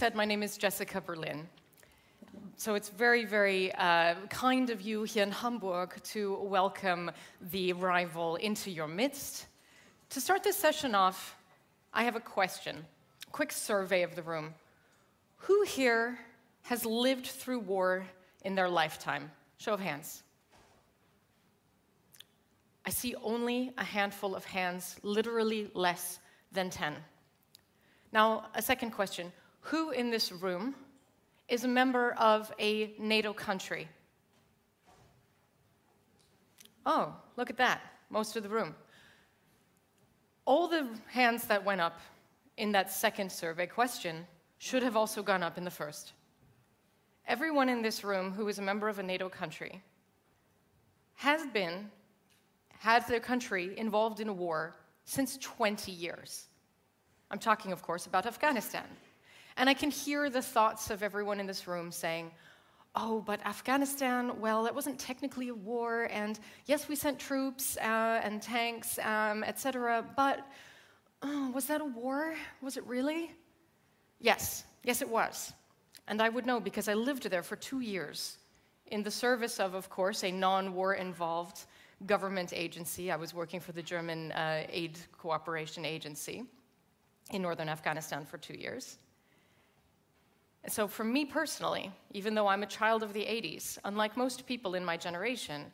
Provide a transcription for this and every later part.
said, my name is Jessica Berlin. So it's very, very kind of you here in Hamburg to welcome the arrival into your midst. To start this session off, I have a question, a quick survey of the room. Who here has lived through war in their lifetime? Show of hands. I see only a handful of hands, literally less than 10. Now, a second question. Who in this room is a member of a NATO country? Oh, look at that, most of the room. All the hands that went up in that second survey question should have also gone up in the first. Everyone in this room who is a member of a NATO country had their country involved in a war since 20 years. I'm talking, of course, about Afghanistan. And I can hear the thoughts of everyone in this room saying, oh, but Afghanistan, well, it wasn't technically a war, and yes, we sent troops and tanks, etc., but was that a war? Was it really? Yes, it was. And I would know because I lived there for 2 years in the service of course, a non-war involved government agency. I was working for the German Aid Cooperation Agency in northern Afghanistan for 2 years. So for me personally, even though I'm a child of the 80s, unlike most people in my generation,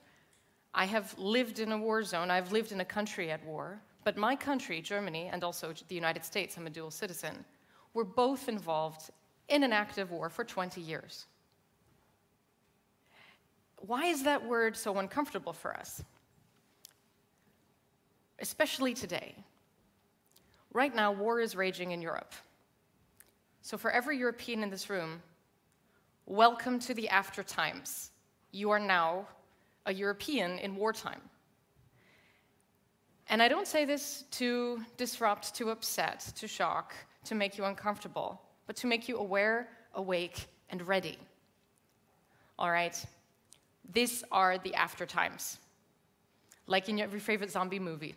I have lived in a war zone, I've lived in a country at war, but my country, Germany, and also the United States, I'm a dual citizen, were both involved in an active war for 20 years. Why is that word so uncomfortable for us? Especially today. Right now, war is raging in Europe. So for every European in this room, welcome to the after times. You are now a European in wartime. And I don't say this to disrupt, to upset, to shock, to make you uncomfortable, but to make you aware, awake, and ready. All right, these are the after times. Like in every favorite zombie movie.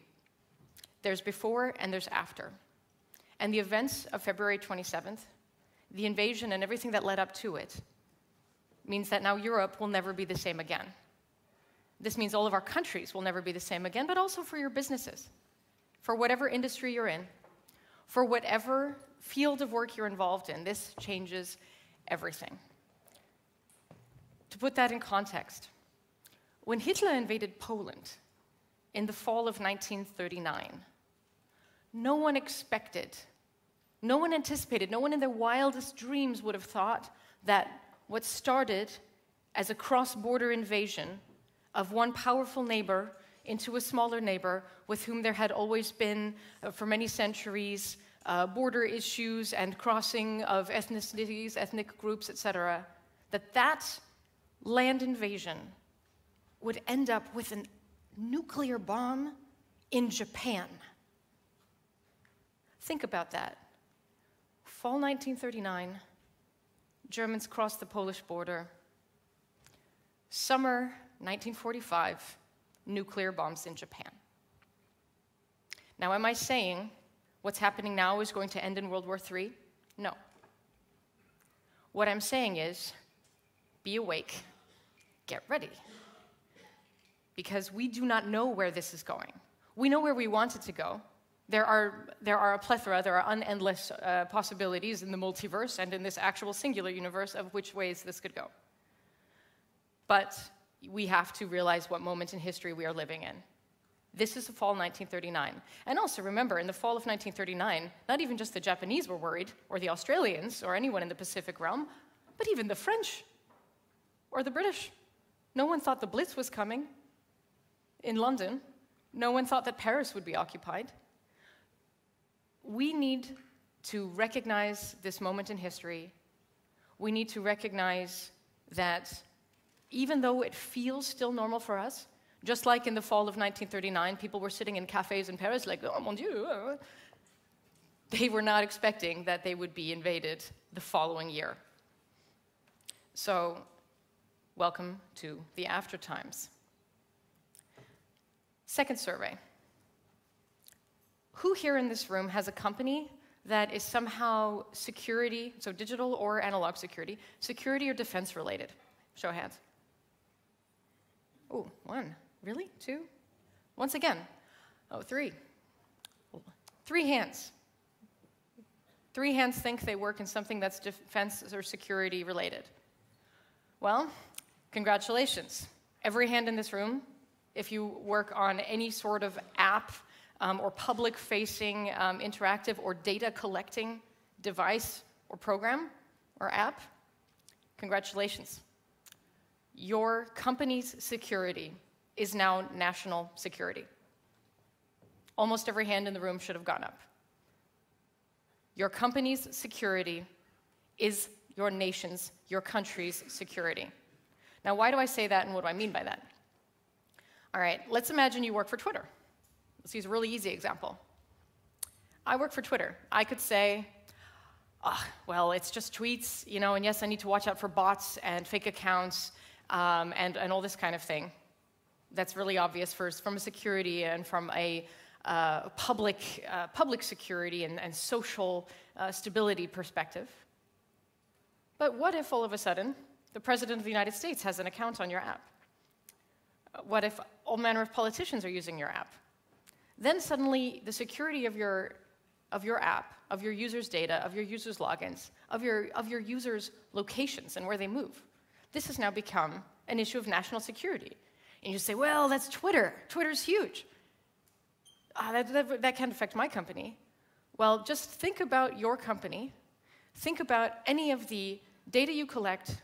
There's before and there's after. And the events of February 27th, the invasion and everything that led up to it, means that now Europe will never be the same again. This means all of our countries will never be the same again, but also for your businesses, for whatever industry you're in, for whatever field of work you're involved in. This changes everything. To put that in context, when Hitler invaded Poland in the fall of 1939, no one expected, no one anticipated, no one in their wildest dreams would have thought that what started as a cross-border invasion of one powerful neighbor into a smaller neighbor with whom there had always been, for many centuries, border issues and crossing of ethnicities, ethnic groups, etc., that land invasion would end up with a nuclear bomb in Japan. Think about that. Fall 1939, Germans crossed the Polish border. Summer 1945, nuclear bombs in Japan. Now, am I saying what's happening now is going to end in World War III? No. What I'm saying is, be awake, get ready. Because we do not know where this is going. We know where we want it to go. There are a plethora, there are unendless possibilities in the multiverse and in this actual singular universe of which ways this could go. But we have to realize what moment in history we are living in. This is the fall 1939. And also remember, in the fall of 1939, not even just the Japanese were worried, or the Australians, or anyone in the Pacific realm, but even the French, or the British. No one thought the Blitz was coming in London. No one thought that Paris would be occupied. We need to recognize this moment in history. We need to recognize that even though it feels still normal for us, just like in the fall of 1939, people were sitting in cafes in Paris like, oh mon Dieu, they were not expecting that they would be invaded the following year. So, welcome to the after times. Second survey. Who here in this room has a company that is somehow security, so digital or analog security or defense related? Show of hands. Oh, 1. Really? 2? Once again. Oh, 3. 3 hands. 3 hands think they work in something that's defense or security related. Well, congratulations. Every hand in this room, if you work on any sort of app or public-facing interactive or data-collecting device or program or app, congratulations. Your company's security is now national security. Almost every hand in the room should have gone up. Your company's security is your nation's, your country's security. Now, why do I say that, and what do I mean by that? All right, let's imagine you work for Twitter. Let's use a really easy example. I work for Twitter. I could say, well, it's just tweets, you know, and yes, I need to watch out for bots and fake accounts and all this kind of thing. That's really obvious from a security and from a public security and social stability perspective. But what if all of a sudden the President of the United States has an account on your app? What if all manner of politicians are using your app? Then suddenly the security of your app, of your users' data, of your users' logins, of your users' locations and where they move, this has now become an issue of national security. And you say, well, that's Twitter. Twitter's huge. That can't affect my company. Well, just think about your company. Think about any of the data you collect,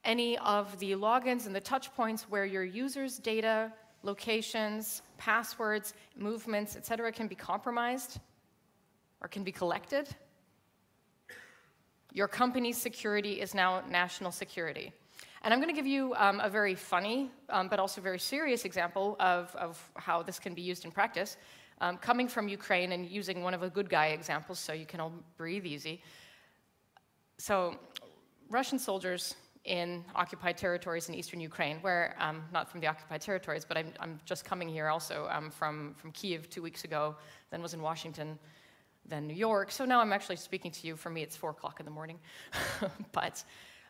any of the logins and the touch points where your users' data, locations, passwords, movements, etc., can be compromised or can be collected. Your company's security is now national security. And I'm going to give you a very funny, but also very serious example of how this can be used in practice, coming from Ukraine and using one of the good guy examples so you can all breathe easy. So Russian soldiers in occupied territories in eastern Ukraine, where I'm not from the occupied territories, but I'm just coming here also from Kiev 2 weeks ago, then was in Washington, then New York. So now I'm actually speaking to you. For me, it's 4 o'clock in the morning. But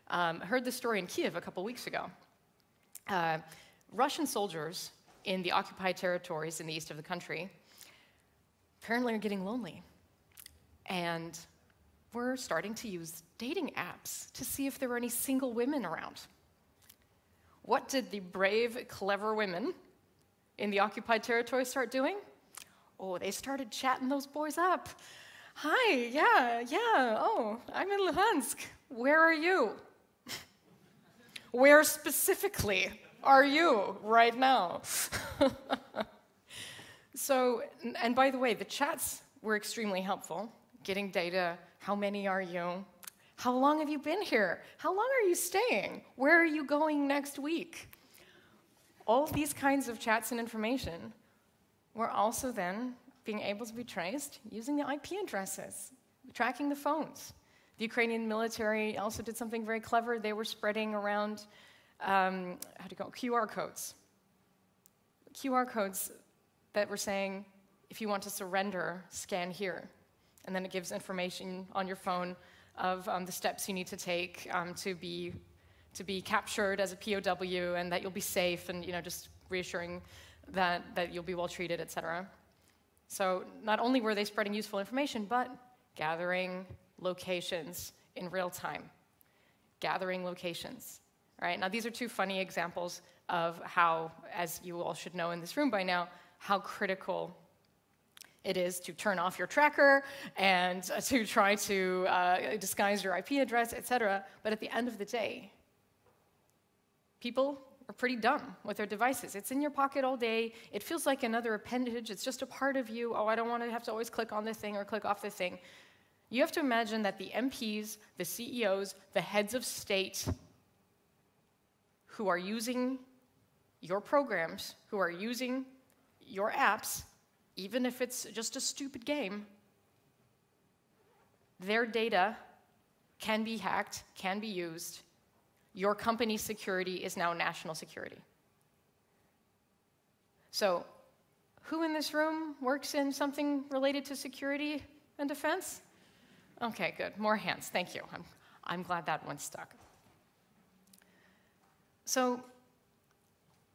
I heard this story in Kiev a couple weeks ago. Russian soldiers in the occupied territories in the east of the country apparently are getting lonely. And we're starting to use dating apps to see if there were any single women around. What did the brave, clever women in the occupied territory start doing? Oh, they started chatting those boys up. Hi, yeah, oh, I'm in Luhansk. Where are you? Where specifically are you right now? So, and by the way, the chats were extremely helpful. Getting data, how many are you? How long have you been here? How long are you staying? Where are you going next week? All these kinds of chats and information were also then being able to be traced using the IP addresses, tracking the phones. The Ukrainian military also did something very clever. They were spreading around, QR codes. QR codes that were saying, if you want to surrender, scan here. And then it gives information on your phone of the steps you need to take to be captured as a POW and that you'll be safe and just reassuring that you'll be well treated, etc. So not only were they spreading useful information, but gathering locations in real time. Gathering locations. All right, now these are 2 funny examples of how, as you all should know in this room by now, how critical it is to turn off your tracker and to try to disguise your IP address, etc. But at the end of the day, people are pretty dumb with their devices. It's in your pocket all day. It feels like another appendage. It's just a part of you. Oh, I don't want to have to always click on the thing or click off the thing. You have to imagine that the MPs, the CEOs, the heads of state who are using your programs, who are using your apps, even if it's just a stupid game, their data can be hacked, can be used. Your company's security is now national security. So, who in this room works in something related to security and defense? Okay, good. More hands. Thank you. I'm glad that one stuck. So,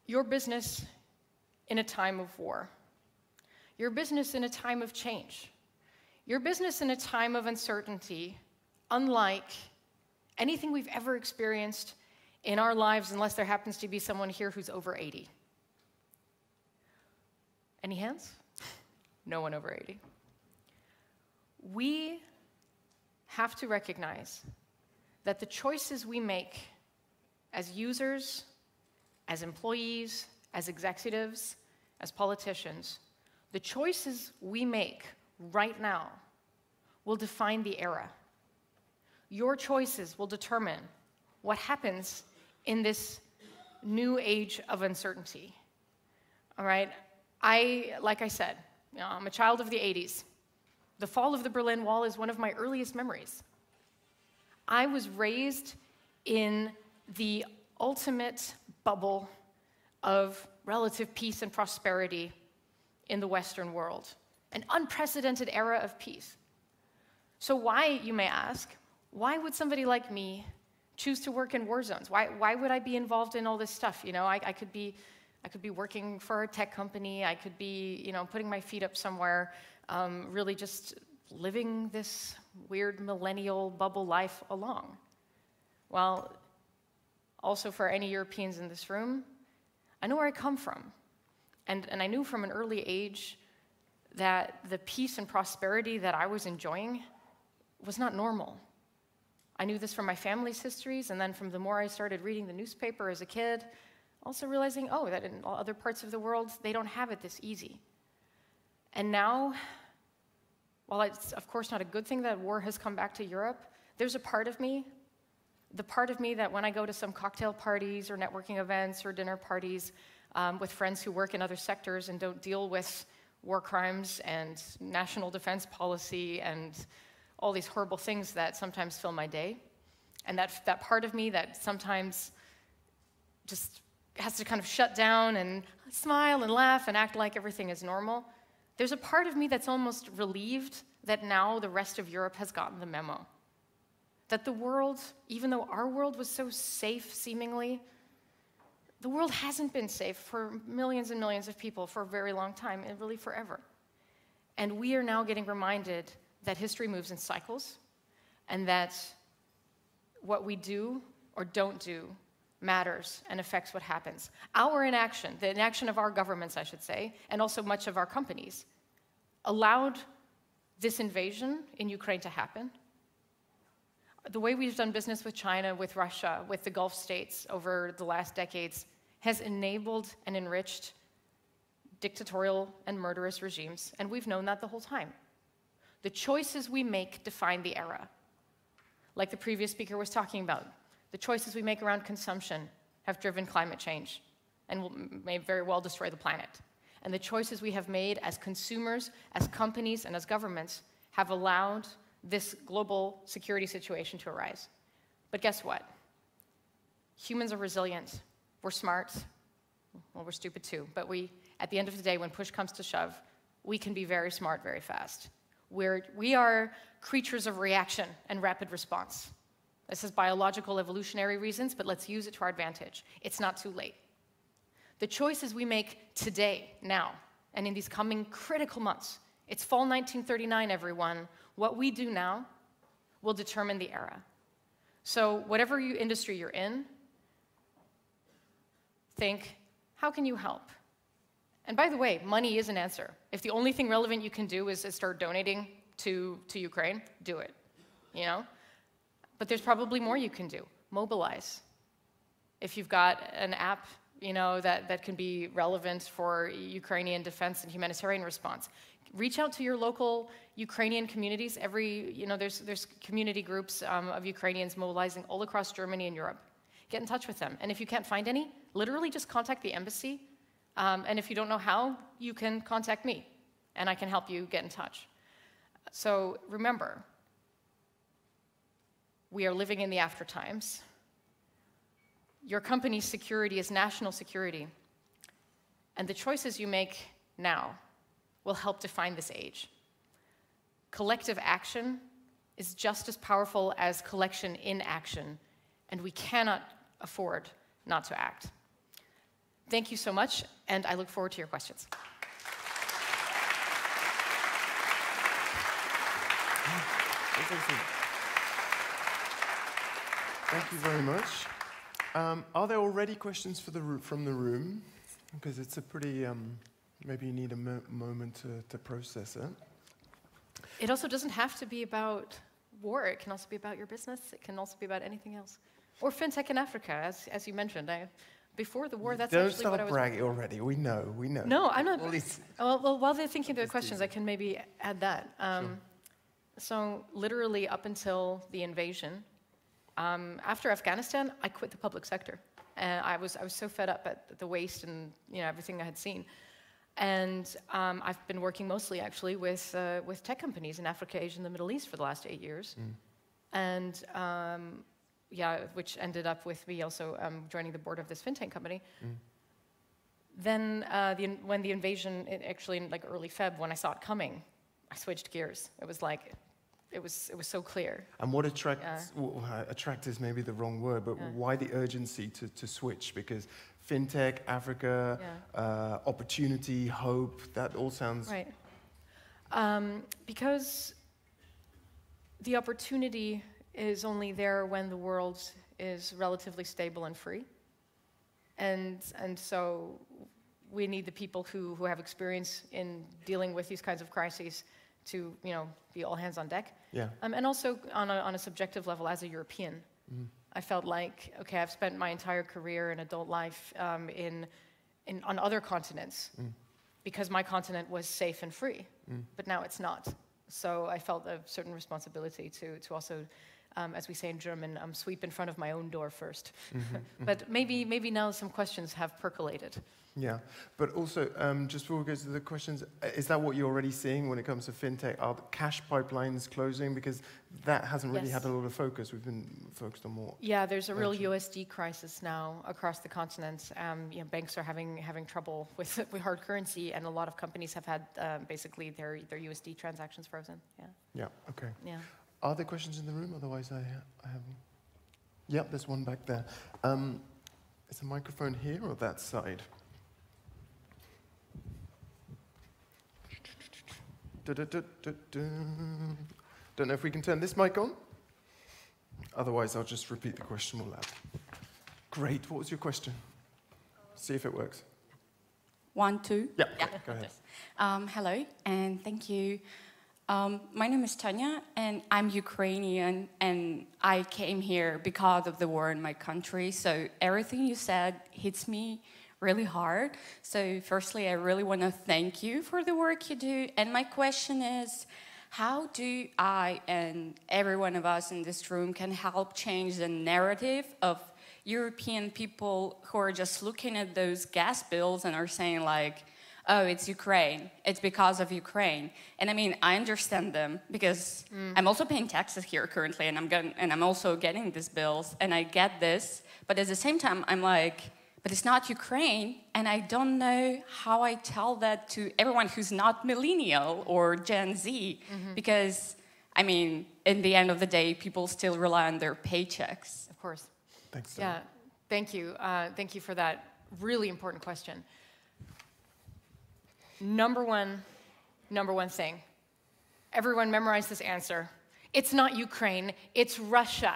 your business in a time of war. Your business in a time of change. Your business in a time of uncertainty, unlike anything we've ever experienced in our lives, unless there happens to be someone here who's over 80. Any hands? No one over 80. We have to recognize that the choices we make as users, as employees, as executives, as politicians, the choices we make right now will define the era. Your choices will determine what happens in this new age of uncertainty. All right? Like I said, I'm a child of the 80s. The fall of the Berlin Wall is one of my earliest memories. I was raised in the ultimate bubble of relative peace and prosperity in the Western world, an unprecedented era of peace. So why, you may ask, why would somebody like me choose to work in war zones? Why would I be involved in all this stuff? You know, I could be working for a tech company. I could be, putting my feet up somewhere, really just living this weird millennial bubble life along. Well, also for any Europeans in this room, I know where I come from. And I knew from an early age that the peace and prosperity that I was enjoying was not normal. I knew this from my family's histories, and then from the more I started reading the newspaper as a kid, also realizing, that in other parts of the world, they don't have it this easy. And now, while it's of course not a good thing that war has come back to Europe, there's a part of me, the part of me that when I go to some cocktail parties or networking events or dinner parties with friends who work in other sectors and don't deal with war crimes and national defense policy and all these horrible things that sometimes fill my day, and that part of me that sometimes just has to kind of shut down and smile and laugh and act like everything is normal, there's a part of me that's almost relieved that now the rest of Europe has gotten the memo. That the world, even though our world was so safe seemingly, the world hasn't been safe for millions and millions of people for a very long time, and really forever. And we are now getting reminded that history moves in cycles, and that what we do or don't do matters and affects what happens. Our inaction, the inaction of our governments, I should say, and also much of our companies, allowed this invasion in Ukraine to happen. The way we've done business with China, with Russia, with the Gulf states over the last decades has enabled and enriched dictatorial and murderous regimes, and we've known that the whole time. The choices we make define the era. Like the previous speaker was talking about, the choices we make around consumption have driven climate change and may very well destroy the planet. And the choices we have made as consumers, as companies, and as governments have allowed this global security situation to arise. But guess what? Humans are resilient. We're smart. Well, we're stupid too. But at the end of the day, when push comes to shove, we can be very smart very fast. We are creatures of reaction and rapid response. This is biological evolutionary reasons, but let's use it to our advantage. It's not too late. The choices we make today, now, and in these coming critical months, it's fall 1939, everyone. What we do now will determine the era. So whatever industry you're in, think, how can you help? And by the way, money is an answer. If the only thing relevant you can do is start donating to Ukraine, do it, But there's probably more you can do. Mobilize. If you've got an app, that can be relevant for Ukrainian defense and humanitarian response, reach out to your local Ukrainian communities. There's community groups of Ukrainians mobilizing all across Germany and Europe. Get in touch with them. And if you can't find any, literally just contact the embassy. And if you don't know how, you can contact me, and I can help you get in touch. So remember, we are living in the after times. Your company's security is national security, and the choices you make now will help define this age. Collective action is just as powerful as collection in action, and we cannot afford not to act. Thank you so much, and I look forward to your questions. Thank you very much. Are there already questions from the room? Because it's a pretty, maybe you need a moment to process it. It also doesn't have to be about war. It can also be about your business. It can also be about anything else. Or fintech in Africa, as you mentioned. Before the war, that's actually what I was... Don't start bragging already. We know. No, I'm not... Well, while they're thinking of the questions, I can maybe add that. Sure. So literally up until the invasion, after Afghanistan, I quit the public sector. I was so fed up at the waste and everything I had seen. And I've been working mostly, actually, with tech companies in Africa, Asia, and the Middle East for the last 8 years. And which ended up with me also joining the board of this fintech company. Then when the invasion, actually in like early Feb, when I saw it coming, I switched gears. It was like, it was so clear. And what attract is maybe the wrong word, but why the urgency to switch? Because fintech, Africa, opportunity, hope, that all sounds... Right. Because the opportunity is only there when the world is relatively stable and free. And so we need the people who have experience in dealing with these kinds of crises to be all hands on deck. Yeah. And also on a subjective level, as a European, I felt like, okay, I've spent my entire career and adult life on other continents because my continent was safe and free, but now it's not. So I felt a certain responsibility to also, as we say in German, sweep in front of my own door first. But maybe now some questions have percolated. Yeah, but also, just before we go to the questions, is that what you're already seeing when it comes to fintech? Are the cash pipelines closing? Because that hasn't really had a lot of focus. We've been focused on more. Yeah, there's a real USD crisis now across the continent. Banks are having trouble with hard currency, and a lot of companies have had basically their USD transactions frozen. Yeah. Yeah. Okay. Yeah. Are there questions in the room? Otherwise, I have. Yep, there's one back there. Is the microphone here or that side? Don't know if we can turn this mic on. Otherwise, I'll just repeat the question all loud. Great. What was your question? See if it works. 1, 2. Yeah. Go ahead. Hello, and thank you. My name is Tanya, and I'm Ukrainian, and I came here because of the war in my country. So everything you said hits me really hard. So firstly, I really want to thank you for the work you do. And my question is, how do I and every one of us in this room can help change the narrative of European people who are just looking at those gas bills and are saying like, oh, it's Ukraine, it's because of Ukraine. And I mean, I understand them because I'm also paying taxes here currently, and I'm also getting these bills, and I get this. But at the same time, I'm like, but it's not Ukraine, and I don't know how I tell that to everyone who's not millennial or Gen Z, because, I mean, in the end of the day, people still rely on their paychecks. Of course. Thanks. Yeah, thank you. Thank you for that really important question. Number one thing. Everyone memorize this answer. It's not Ukraine, it's Russia.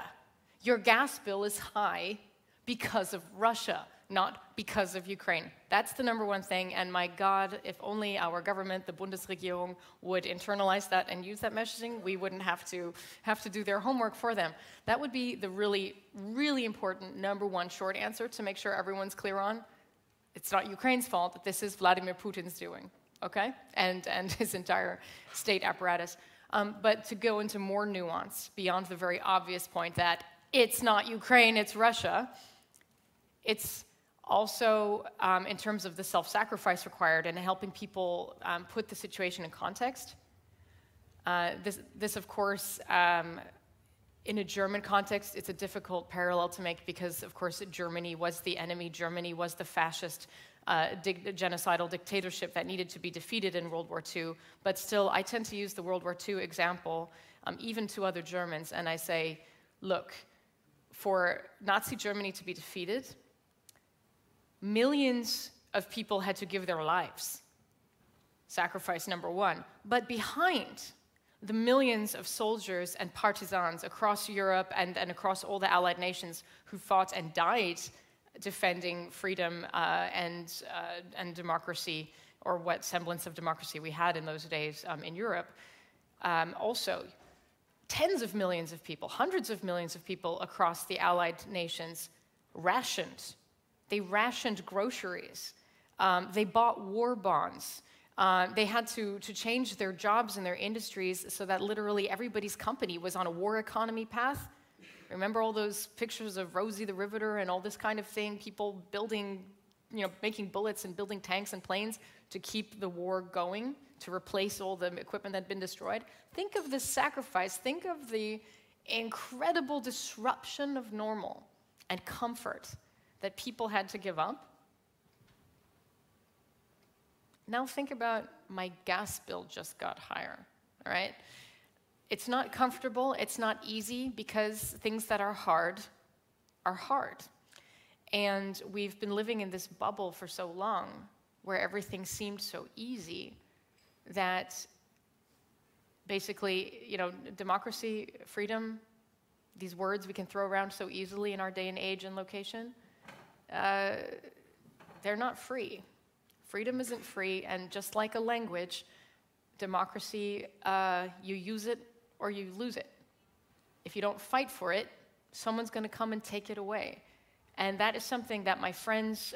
Your gas bill is high because of Russia, not because of Ukraine. That's the number one thing, and my God, if only our government, the Bundesregierung, would internalize that and use that messaging, we wouldn't have to do their homework for them. That would be the really, really important number one short answer to make sure everyone's clear on. It's not Ukraine's fault that this is Vladimir Putin's doing, okay? And his entire state apparatus. But to go into more nuance beyond the very obvious point that it's not Ukraine, it's Russia, it's also in terms of the self-sacrifice required and helping people put the situation in context. This of course, in a German context, it's a difficult parallel to make because, of course, Germany was the enemy. Germany was the fascist genocidal dictatorship that needed to be defeated in World War II. But still, I tend to use the World War II example, even to other Germans, and I say, look, for Nazi Germany to be defeated, millions of people had to give their lives. Sacrifice number one. But behind the millions of soldiers and partisans across Europe and across all the Allied nations who fought and died defending freedom and democracy, or what semblance of democracy we had in those days in Europe, also tens of millions of people, hundreds of millions of people across the Allied nations rationed. They rationed groceries. They bought war bonds. They had to change their jobs and their industries so that literally everybody's company was on a war economy path. Remember all those pictures of Rosie the Riveter and all this kind of thing? People building, making bullets and building tanks and planes to keep the war going, to replace all the equipment that had been destroyed. Think of the sacrifice. Think of the incredible disruption of normal and comfort that people had to give up. Now think about my gas bill just got higher, all right? It's not comfortable, it's not easy, because things that are hard are hard. And we've been living in this bubble for so long where everything seemed so easy that basically, democracy, freedom, these words we can throw around so easily in our day and age and location, they're not free. Freedom isn't free, and just like a language, democracy, you use it or you lose it. If you don't fight for it, someone's going to come and take it away. And that is something that my friends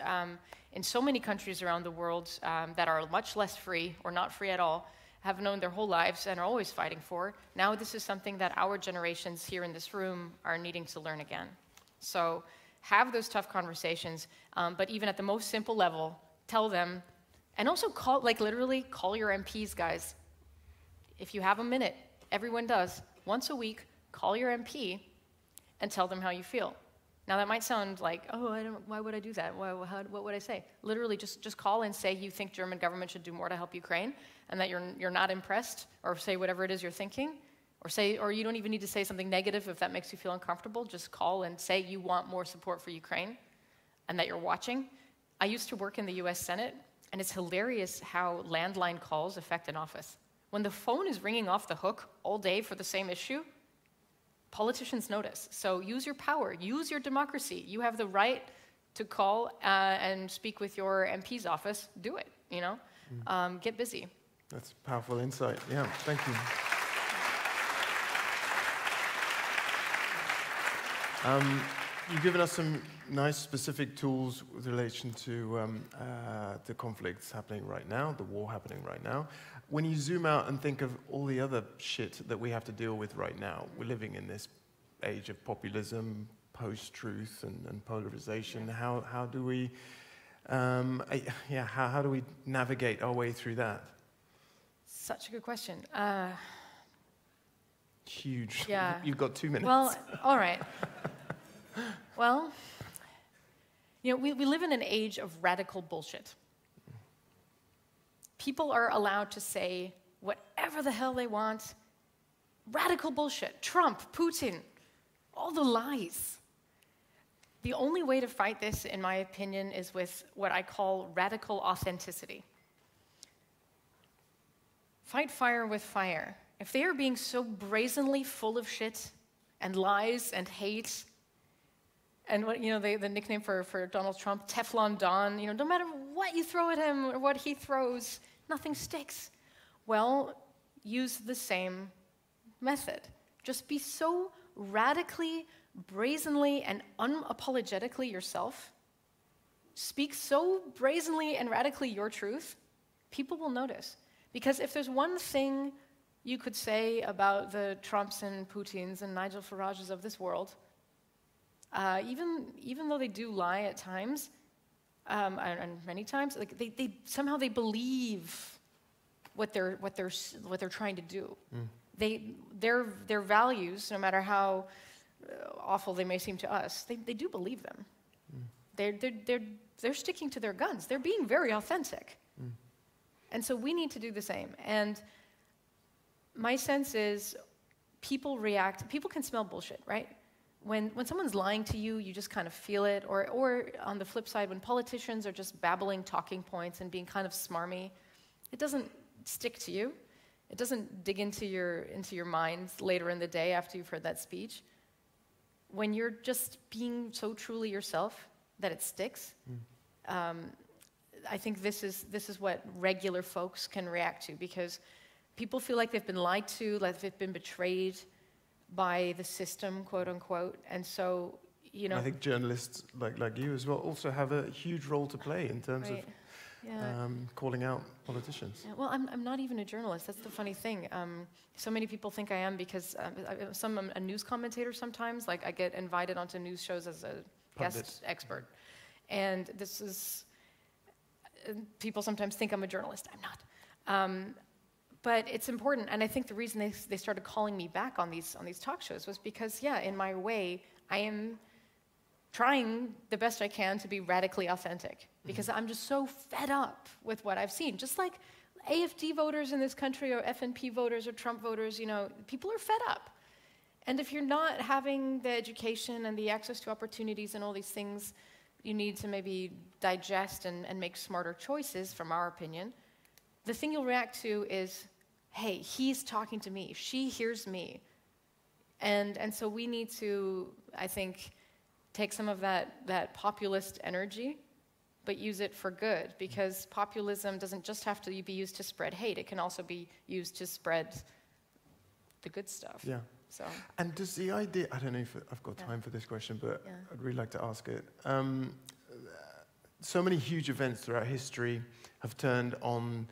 in so many countries around the world that are much less free or not free at all have known their whole lives and are always fighting for. Now this is something that our generations here in this room are needing to learn again. So have those tough conversations, but even at the most simple level, tell them, and also literally call your MPs, guys. If you have a minute, everyone does, once a week, call your MP and tell them how you feel. Now that might sound like, why would I do that? What would I say? Literally just call and say you think German government should do more to help Ukraine and that you're not impressed, or say whatever it is you're thinking, or you don't even need to say something negative if that makes you feel uncomfortable. Just call and say you want more support for Ukraine and that you're watching. I used to work in the US Senate, and it's hilarious how landline calls affect an office. When the phone is ringing off the hook all day for the same issue, politicians notice. So use your power, use your democracy. You have the right to call and speak with your MP's office. Do it, Get busy. That's powerful insight. Yeah, thank you. You've given us some nice specific tools with relation to the conflicts happening right now, the war happening right now. When you zoom out and think of all the other shit that we have to deal with right now, we're living in this age of populism, post-truth, and polarization. How do we, how do we navigate our way through that? Such a good question. Huge. Yeah. You've got 2 minutes. Well, all right. Well, we live in an age of radical bullshit. People are allowed to say whatever the hell they want. Radical bullshit. Trump, Putin, all the lies. The only way to fight this, in my opinion, is with what I call radical authenticity. Fight fire with fire. If they are being so brazenly full of shit and lies and hate, and what the nickname for Donald Trump, Teflon Don, no matter what you throw at him or what he throws, nothing sticks. Well, use the same method. Just be so radically, brazenly, and unapologetically yourself. Speak so brazenly and radically your truth, people will notice. Because if there's one thing you could say about the Trumps and Putins and Nigel Farages of this world, even though they do lie at times, and many times, they somehow they believe what they're trying to do. Their values, no matter how awful they may seem to us, they do believe them. they're sticking to their guns. They're being very authentic. And so we need to do the same. And my sense is people can smell bullshit, right? When someone's lying to you, you just kind of feel it. Or on the flip side, when politicians are just babbling talking points and being kind of smarmy, it doesn't stick to you. It doesn't dig into your mind later in the day after you've heard that speech. When you're just being so truly yourself that it sticks, I think this is what regular folks can react to, because people feel like they've been lied to, like they've been betrayed by the system, quote unquote. And so, you know, I think journalists like you as well also have a huge role to play in terms of calling out politicians. Yeah, well, I'm not even a journalist. That's the funny thing. So many people think I am because I'm a news commentator sometimes. Like I get invited onto news shows as a guest expert. And this is, people sometimes think I'm a journalist. I'm not. But it's important, and I think the reason they started calling me back on these talk shows was because, yeah, in my way, I am trying the best I can to be radically authentic, because I'm just so fed up with what I've seen. Just like AfD voters in this country, or FNP voters, or Trump voters, you know, people are fed up. And if you're not having the education and the access to opportunities and all these things you need to maybe digest and make smarter choices, from our opinion, the thing you'll react to is, hey, he's talking to me, she hears me. And so we need to, I think, take some of that populist energy, but use it for good, because populism doesn't just have to be used to spread hate, it can also be used to spread the good stuff. Yeah. So. And does the idea, I don't know if I've got time for this question, but I'd really like to ask it. So many huge events throughout history have turned on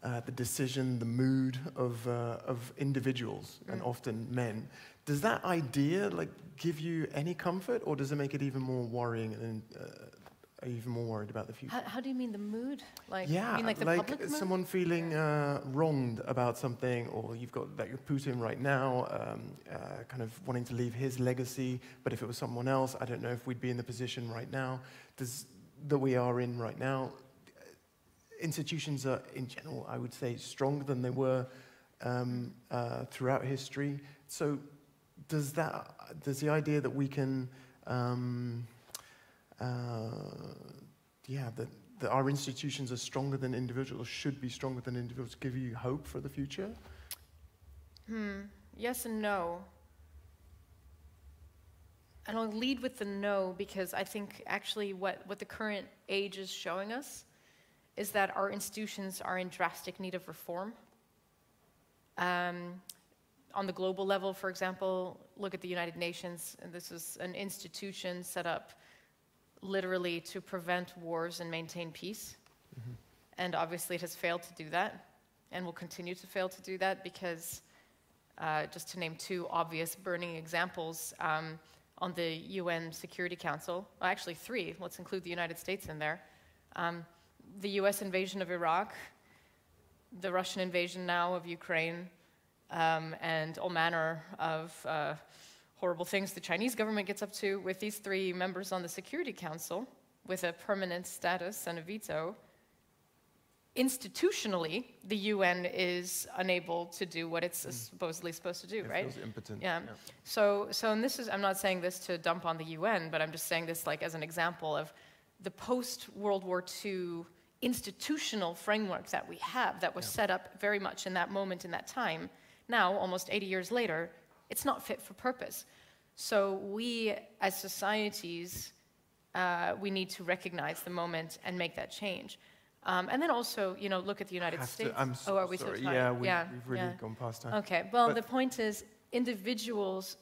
the decision, the mood of individuals, and often men. Does that idea give you any comfort, or does it make it even more worrying and are you even more worried about the future? How do you mean the mood? Yeah, you mean the public mood? Someone feeling wronged about something, or you've got Putin right now, kind of wanting to leave his legacy. But if it was someone else, I don't know if we'd be in the position right now that we are in right now. Institutions are, in general, I would say, stronger than they were throughout history. So, does the idea that we can, that our institutions are stronger than individuals, should be stronger than individuals, give you hope for the future? Yes and no. And I'll lead with the no, because I think actually what the current age is showing us is that our institutions are in drastic need of reform. On the global level, for example, look at the United Nations, and this is an institution set up literally to prevent wars and maintain peace. And obviously it has failed to do that, and will continue to fail to do that, because, just to name two obvious burning examples, on the UN Security Council, well, actually three, let's include the United States in there, the US invasion of Iraq, the Russian invasion now of Ukraine, and all manner of horrible things the Chinese government gets up to. With these three members on the Security Council, with a permanent status and a veto, institutionally, the UN is unable to do what it's supposedly supposed to do, right? It feels impotent. Yeah. So and this is, I'm not saying this to dump on the UN, but I'm just saying this as an example of the post-World War II institutional framework that we have, that was set up very much in that moment, in that time. Now, almost 80 years later, it's not fit for purpose. So we, as societies, we need to recognize the moment and make that change. And then also, look at the United States. I'm are we sorry. so tired? Yeah, we've really gone past time. Okay, well, the point is, individuals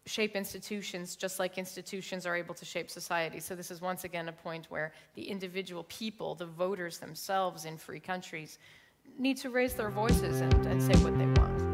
shape institutions just like institutions are able to shape society. So this is once again a point where the individual people, the voters themselves in free countries, need to raise their voices and say what they want.